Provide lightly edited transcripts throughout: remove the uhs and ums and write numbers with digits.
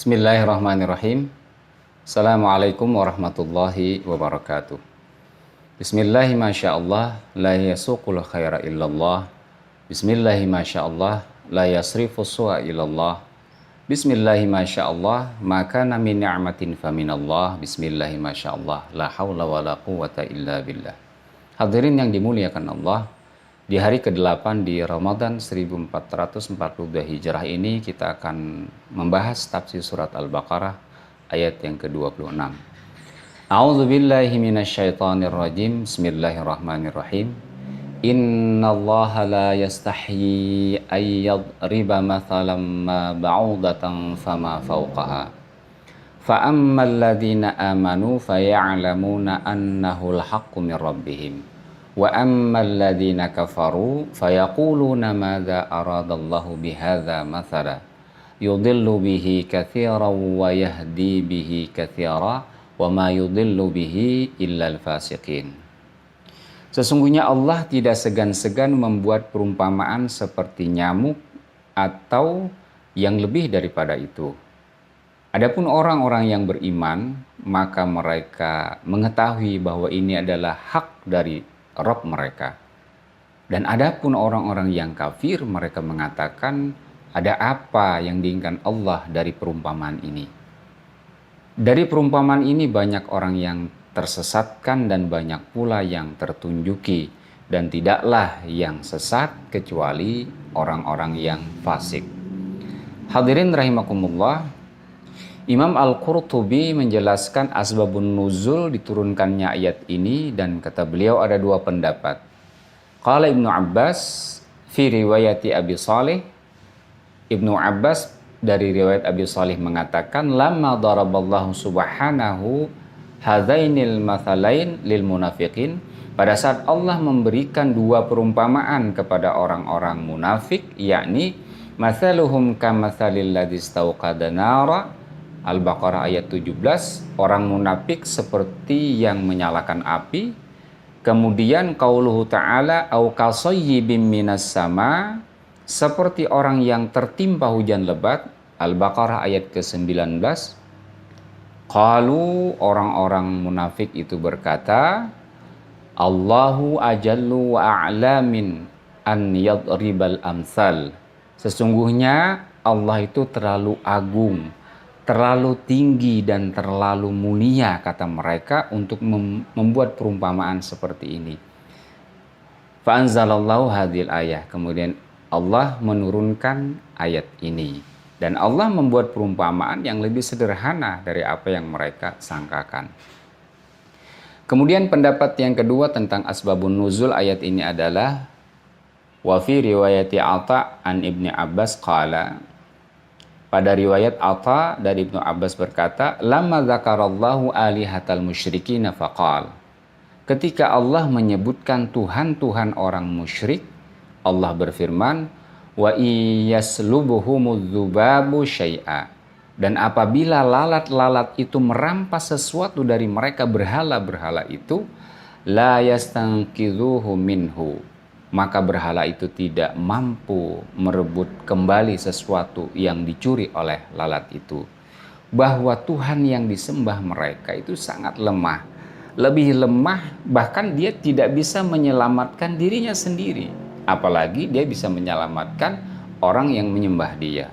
Bismillahirrahmanirrahim. Assalamualaikum warahmatullahi wabarakatuh. Bismillahi masyaallah, la yasuqul khaira illallah. Bismillahi masyaallah, la yasrifus su'a illallah. Bismillahi masyaallah, maka min ni'matin faminallah. Bismillahi masyaallah, la haula wa la quwata illa billah. Hadirin yang dimuliakan Allah, di hari ke-8 di Ramadan 1442 Hijrah ini kita akan membahas tafsir surat Al-Baqarah ayat yang ke-26. A'udzu billahi minasyaitonir rajim. Bismillahirrahmanirrahim. Innallaha la yastahyi ay yadriba mathalan ma ba'udatan fama fawqaha. Fa ammal ladzina amanu faya'lamuna annahu al-haqqu min rabbihim. Wa ammal ladzina kafaru fayaquluna madza aradallahu bihadza mathala yudillu bihi katsiran wa yahdi bihi katsira wa ma yudillu bihi illal fasiqin. Sesungguhnya Allah tidak segan-segan membuat perumpamaan seperti nyamuk atau yang lebih daripada itu. Adapun orang-orang yang beriman, maka mereka mengetahui bahwa ini adalah hak dari Rabb mereka. Dan adapun orang-orang yang kafir, mereka mengatakan, ada apa yang diinginkan Allah dari perumpamaan ini? Dari perumpamaan ini banyak orang yang tersesatkan dan banyak pula yang tertunjuki, dan tidaklah yang sesat kecuali orang-orang yang fasik. Hadirin rahimakumullah, Imam Al-Qurtubi menjelaskan asbabun nuzul diturunkannya ayat ini, dan kata beliau ada dua pendapat. Qala Ibnu Abbas fi riwayati Abi Salih. Ibnu Abbas dari riwayat Abi Salih mengatakan, lamma daraballahu subhanahu hadzainil mathalain lil munafiqin, pada saat Allah memberikan dua perumpamaan kepada orang-orang munafik, yakni mathaluhum kamathalil ladzi istauqada nara, Al-Baqarah ayat 17, orang munafik seperti yang menyalakan api. Kemudian qauluhu ta'ala au kasayyibim minas sama, seperti orang yang tertimpa hujan lebat, Al-Baqarah ayat ke-19. Qalu, orang-orang munafik itu berkata, Allahu ajallu wa a'lamin an yadribal amsal. Sesungguhnya Allah itu terlalu agung, terlalu tinggi dan terlalu mulia, kata mereka, untuk membuat perumpamaan seperti ini. Fa anzalallahu hadhil ayah. Kemudian Allah menurunkan ayat ini, dan Allah membuat perumpamaan yang lebih sederhana dari apa yang mereka sangkakan. Kemudian pendapat yang kedua tentang asbabun nuzul ayat ini adalah wa fi riwayati Atha an Ibni Abbas qala, pada riwayat Atha dari Ibnu Abbas berkata, lamma dzakarallahu alihatal musyrikin faqal, ketika Allah menyebutkan Tuhan-Tuhan orang musyrik, Allah berfirman, wa iyaslubuhumudz dzubabu syai'a, dan apabila lalat-lalat itu merampas sesuatu dari mereka berhala-berhala itu, la yastanqidhuhu minhu, maka berhala itu tidak mampu merebut kembali sesuatu yang dicuri oleh lalat itu. Bahwa Tuhan yang disembah mereka itu sangat lemah, lebih lemah, bahkan dia tidak bisa menyelamatkan dirinya sendiri, apalagi dia bisa menyelamatkan orang yang menyembah dia.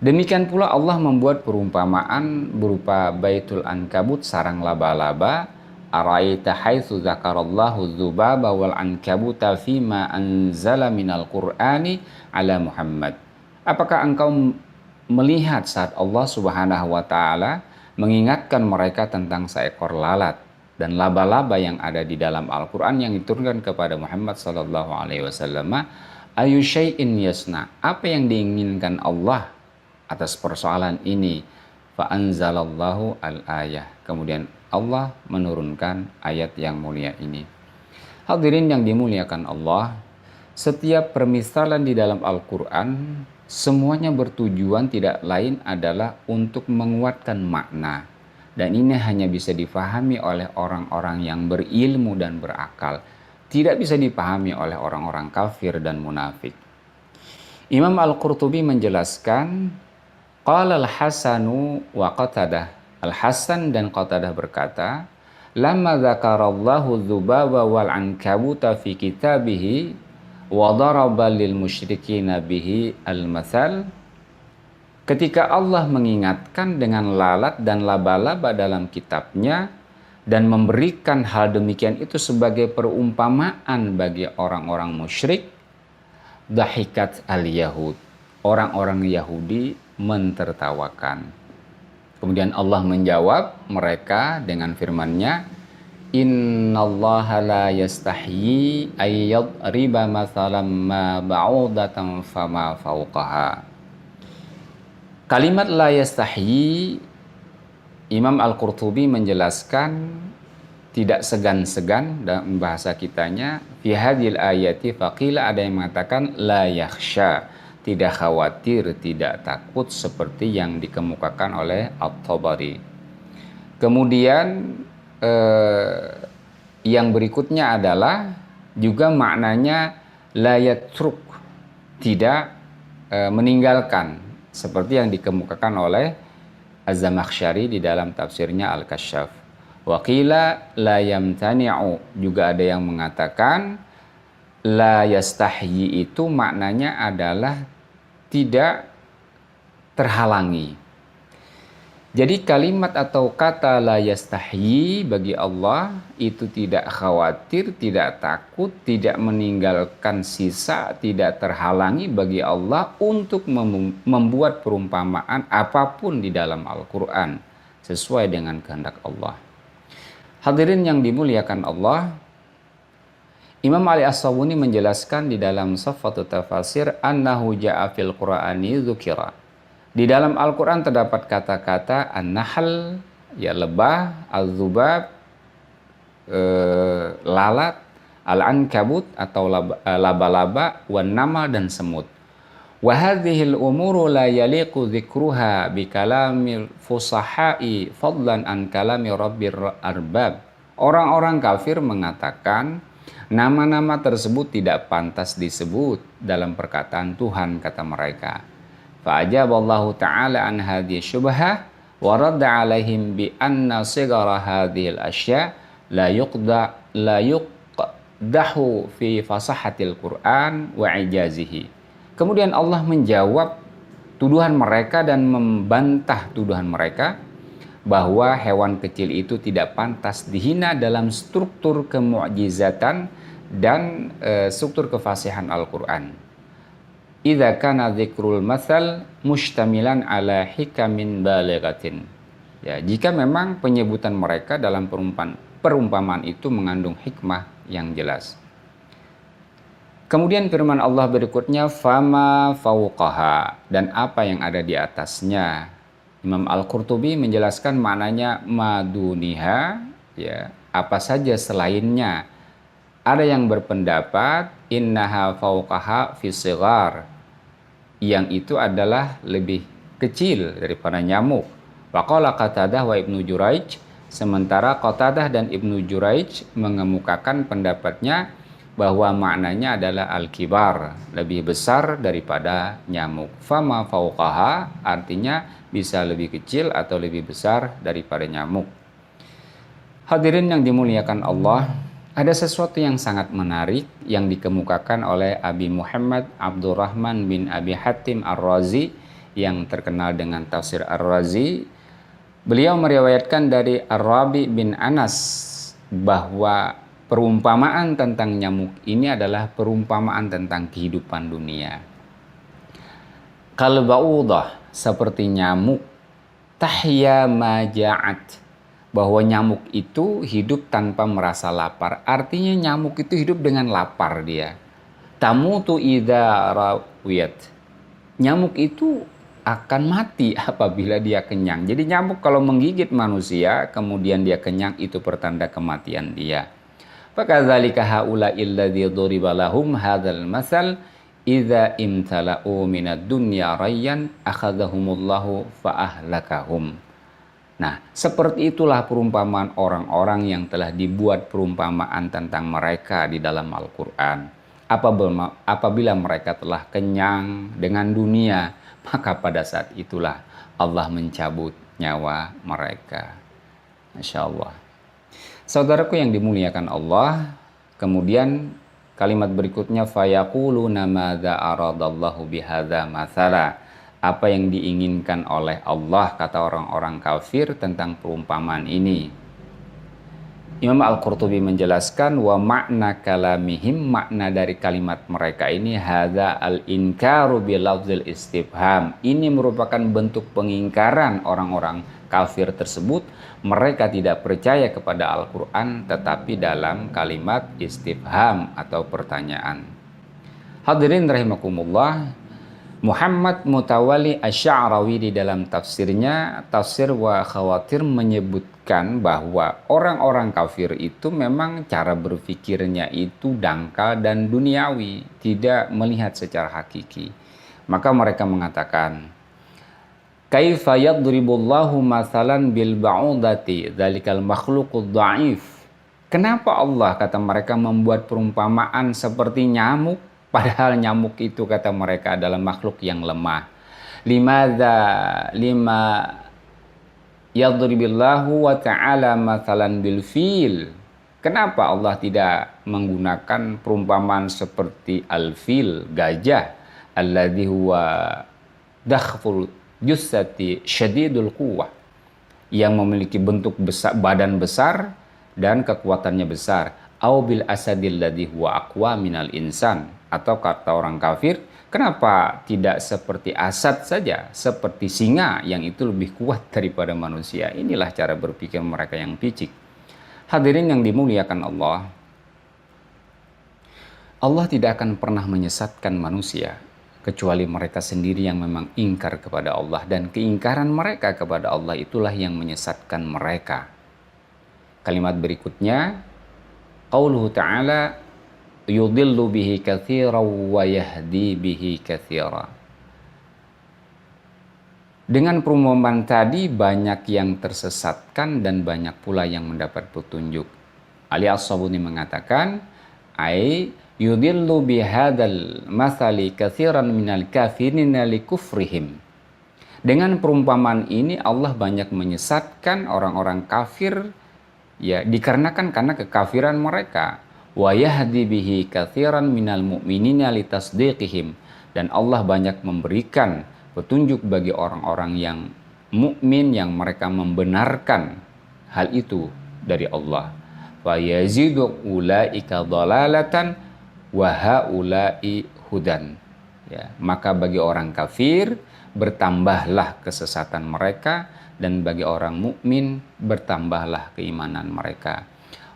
Demikian pula Allah membuat perumpamaan berupa Baitul Ankabut, sarang laba-laba. Araita haitsu dzakarallahu dzubaba wal ankabuta fima anzala minal qur'ani ala Muhammad. Apakah engkau melihat saat Allah Subhanahu wa taala mengingatkan mereka tentang seekor lalat dan laba-laba yang ada di dalam Al-Qur'an yang diturunkan kepada Muhammad sallallahu alaihi wasallam? Ayu syai'in yasna, apa yang diinginkan Allah atas persoalan ini? Fa anzalallahu al-ayah, kemudian Allah menurunkan ayat yang mulia ini. Hadirin yang dimuliakan Allah, setiap permisalan di dalam Al-Quran semuanya bertujuan tidak lain adalah untuk menguatkan makna. Dan ini hanya bisa difahami oleh orang-orang yang berilmu dan berakal. Tidak bisa dipahami oleh orang-orang kafir dan munafik. Imam Al-Qurtubi menjelaskan, Qala al-Hasanu wa Qatadah. Al-Hasan dan Qatadah berkata, lamma dzakarallahu dzubaba wal ankabuta fi kitabihi wa daraba lil musyrikina bihi al-mathal. Ketika Allah mengingatkan dengan lalat dan laba-laba dalam kitabnya dan memberikan hal demikian itu sebagai perumpamaan bagi orang-orang musyrik, dahikat al-yahud. Orang-orang Yahudi mentertawakan. Kemudian Allah menjawab mereka dengan firman-Nya, innallaha la yastahyi ayyadriba mathalan ma ba'udatan fama fawqaha. Kalimat la yastahyi, Imam Al-Qurtubi menjelaskan tidak segan-segan dalam bahasa kitanya. Fi hadhil ayati faqila, ada yang mengatakan la yakhsha, tidak khawatir, tidak takut seperti yang dikemukakan oleh At-Tabari. Kemudian yang berikutnya adalah juga maknanya la yatruk, tidak meninggalkan, seperti yang dikemukakan oleh Az-Zamakhsyari di dalam tafsirnya Al-Kasyaf. Wa qila la yamtani'u, juga ada yang mengatakan la yastahyi itu maknanya adalah tidak terhalangi. Jadi kalimat atau kata la yastahyi bagi Allah itu tidak khawatir, tidak takut, tidak meninggalkan sisa, tidak terhalangi bagi Allah untuk membuat perumpamaan apapun di dalam Al-Quran sesuai dengan kehendak Allah. Hadirin yang dimuliakan Allah, Imam Ali As-Sawuni menjelaskan di dalam Saffatut Tafasir annahu ja'a fil Qur'ani dzukira. Di dalam Al-Quran terdapat kata-kata an-nahl, ya lebah, al-dzubab, lalat, al-ankabut atau laba-laba, wan namal dan semut. Wa hadhil umuru la yaliqu dzikruha bi kalamil fusahai fadlan an kalami rabbir arbab. Orang-orang kafir mengatakan nama-nama tersebut tidak pantas disebut dalam perkataan Tuhan, kata mereka. Fa'ajaballahu ta'ala an hadhihi syubhah wa radda 'alaihim bi anna sigara hadhil asya la yuqdahu fi fasahatil Qur'an wa ijazihi. Kemudian Allah menjawab tuduhan mereka dan membantah tuduhan mereka bahwa hewan kecil itu tidak pantas dihina dalam struktur kemu'jizatan dan struktur kefasihan Al-Quran. Idza kana dzikrul matsal mustamilan ala hikamin balighatin. Ya, jika memang penyebutan mereka dalam perumpamaan itu mengandung hikmah yang jelas. Kemudian firman Allah berikutnya, fama fauqaha, dan apa yang ada di atasnya. Imam Al-Qurtubi menjelaskan maknanya maduniha, ya, apa saja selainnya. Ada yang berpendapat innaha fauqaha fi sighar, yang itu adalah lebih kecil daripada nyamuk. Wa qala Qatadah wa Ibnu Juraij, sementara Qatadah dan Ibnu Juraij mengemukakan pendapatnya bahwa maknanya adalah al-kibar, lebih besar daripada nyamuk. Fama fauqaha artinya bisa lebih kecil atau lebih besar daripada nyamuk. Hadirin yang dimuliakan Allah, ada sesuatu yang sangat menarik yang dikemukakan oleh Abi Muhammad Abdurrahman bin Abi Hatim Ar-Razi yang terkenal dengan tafsir Ar-Razi. Beliau meriwayatkan dari Ar-Rabi bin Anas bahwa perumpamaan tentang nyamuk ini adalah perumpamaan tentang kehidupan dunia. Kalba'udah, seperti nyamuk, tahya maja'at, bahwa nyamuk itu hidup tanpa merasa lapar. Artinya nyamuk itu hidup dengan lapar dia. Tamutu idza rawiyat. Nyamuk itu akan mati apabila dia kenyang. Jadi nyamuk kalau menggigit manusia kemudian dia kenyang, itu pertanda kematian dia. Fakadzalika haula'il ladzi duriba lahum hadzal masal idza imtala'u minad dunya rayyan akhadhahumullahu fa ahlakahum. Nah, seperti itulah perumpamaan orang-orang yang telah dibuat perumpamaan tentang mereka di dalam Al-Quran. Apabila mereka telah kenyang dengan dunia, maka pada saat itulah Allah mencabut nyawa mereka. Masya Allah. Saudaraku yang dimuliakan Allah, kemudian kalimat berikutnya fayaquluna madza aradallahu bihadza mathala. Apa yang diinginkan oleh Allah, kata orang-orang kafir tentang perumpamaan ini. Imam Al-Qurtubi menjelaskan wa makna kalamihim, makna dari kalimat mereka ini hadza al-inkaru bi lafzil istifham. Ini merupakan bentuk pengingkaran orang-orang kafir tersebut. Mereka tidak percaya kepada Al-Quran tetapi dalam kalimat istifham atau pertanyaan. Hadirin rahimakumullah, Muhammad Mutawalli Asy-Sya'rawi di dalam tafsirnya Tafsir wa Khawatir menyebutkan bahwa orang-orang kafir itu memang cara berpikirnya itu dangkal dan duniawi, tidak melihat secara hakiki. Maka mereka mengatakan, kaifa yadribullahu mathalan bil ba'udati dzalikal makhluqud dha'if. Kenapa Allah, kata mereka, membuat perumpamaan seperti nyamuk? Padahal nyamuk itu, kata mereka, adalah makhluk yang lemah. Lima yadribillahu wa ta'ala mathalan bil fil. Kenapa Allah tidak menggunakan perumpamaan seperti al-fil, gajah, alladhi huwa dakhful jussati syadidul quwwah, yang memiliki bentuk besar, badan besar dan kekuatannya besar. Au bil asadil ladhi huwa aqwa minal insan. Atau kata orang kafir, kenapa tidak seperti asad saja, seperti singa yang itu lebih kuat daripada manusia. Inilah cara berpikir mereka yang picik. Hadirin yang dimuliakan Allah, Allah tidak akan pernah menyesatkan manusia kecuali mereka sendiri yang memang ingkar kepada Allah, dan keingkaran mereka kepada Allah itulah yang menyesatkan mereka. Kalimat berikutnya, qauluhu ta'ala yudillu bihi katsiran wa yahdi bihi katsira. Dengan perumpamaan tadi banyak yang tersesatkan dan banyak pula yang mendapat petunjuk. Ali As-Sabuni mengatakan, ai yudillu bihadzal mathali katsiran minal kafirina likufrihim. Dengan perumpamaan ini Allah banyak menyesatkan orang-orang kafir, ya, dikarenakan karena kekafiran mereka. Wa yahdi bihi katsiran minal mu'minina litasdiqihim, dan Allah banyak memberikan petunjuk bagi orang-orang yang mukmin yang mereka membenarkan hal itu dari Allah. Fa yazidu ulaika dhalalatan wa haula'i hudan. Ya, maka bagi orang kafir bertambahlah kesesatan mereka, dan bagi orang mukmin bertambahlah keimanan mereka.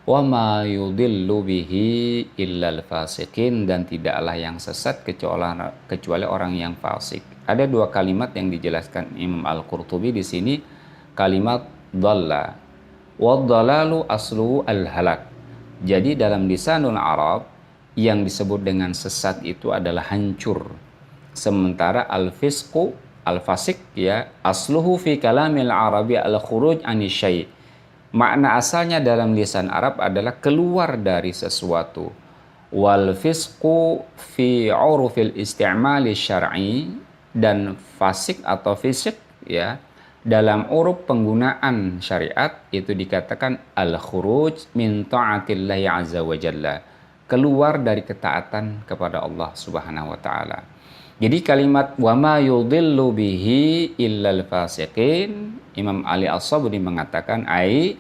Wa ma yudillu bihi illal fasiqin, dan tidaklah yang sesat kecuali orang yang fasik. Ada dua kalimat yang dijelaskan Imam Al-Qurtubi di sini, kalimat dhalla wa dhalalu asluhu al-halak. Jadi dalam lisanul Arab yang disebut dengan sesat itu adalah hancur. Sementara al-fisqu, al-fasik, ya, asluhu fi kalamil arabi al-khuruj anisyai'. Makna asalnya dalam lisan Arab adalah keluar dari sesuatu. Wal fisqu fi urufil isti'mali syar'i, dan fasik atau fisik, ya, dalam uruf penggunaan syariat itu dikatakan al-khuruj min ta'atillahi azza wa jalla, keluar dari ketaatan kepada Allah Subhanahu wa taala. Jadi kalimat wa ma yudillu bihi illal fasiqin, Imam Ali As-Sabuni mengatakan ai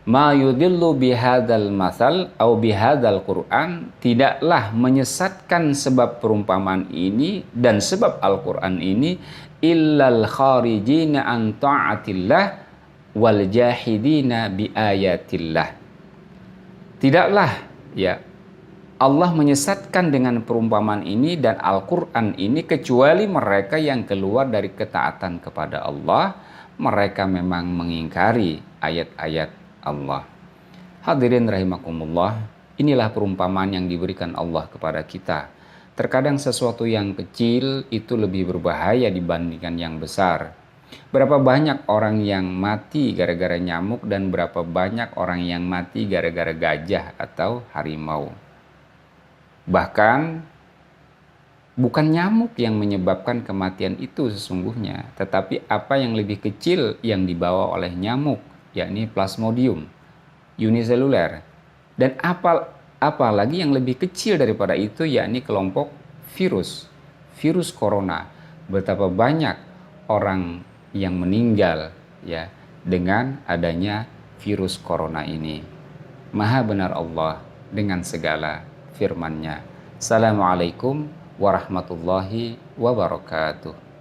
ma yudillu bihadzal masal au bihadzal Quran, tidaklah menyesatkan sebab perumpamaan ini dan sebab Al-Quran ini illal kharijina an ta'atillah wal jahidina bi ayatillah. Tidaklah, ya, Allah menyesatkan dengan perumpamaan ini dan Al-Quran ini kecuali mereka yang keluar dari ketaatan kepada Allah. Mereka memang mengingkari ayat-ayat Allah. Hadirin rahimakumullah, inilah perumpamaan yang diberikan Allah kepada kita. Terkadang sesuatu yang kecil itu lebih berbahaya dibandingkan yang besar. Berapa banyak orang yang mati gara-gara nyamuk, dan berapa banyak orang yang mati gara-gara gajah atau harimau. Bahkan Bukan nyamuk yang menyebabkan kematian itu sesungguhnya, tetapi apa yang lebih kecil yang dibawa oleh nyamuk, yakni Plasmodium uniseluler. Dan apalagi yang lebih kecil daripada itu, yakni kelompok virus corona. Betapa banyak orang yang meninggal ya dengan adanya virus corona ini. Maha benar Allah dengan segala firman-Nya. Assalamualaikum warahmatullahi wabarakatuh.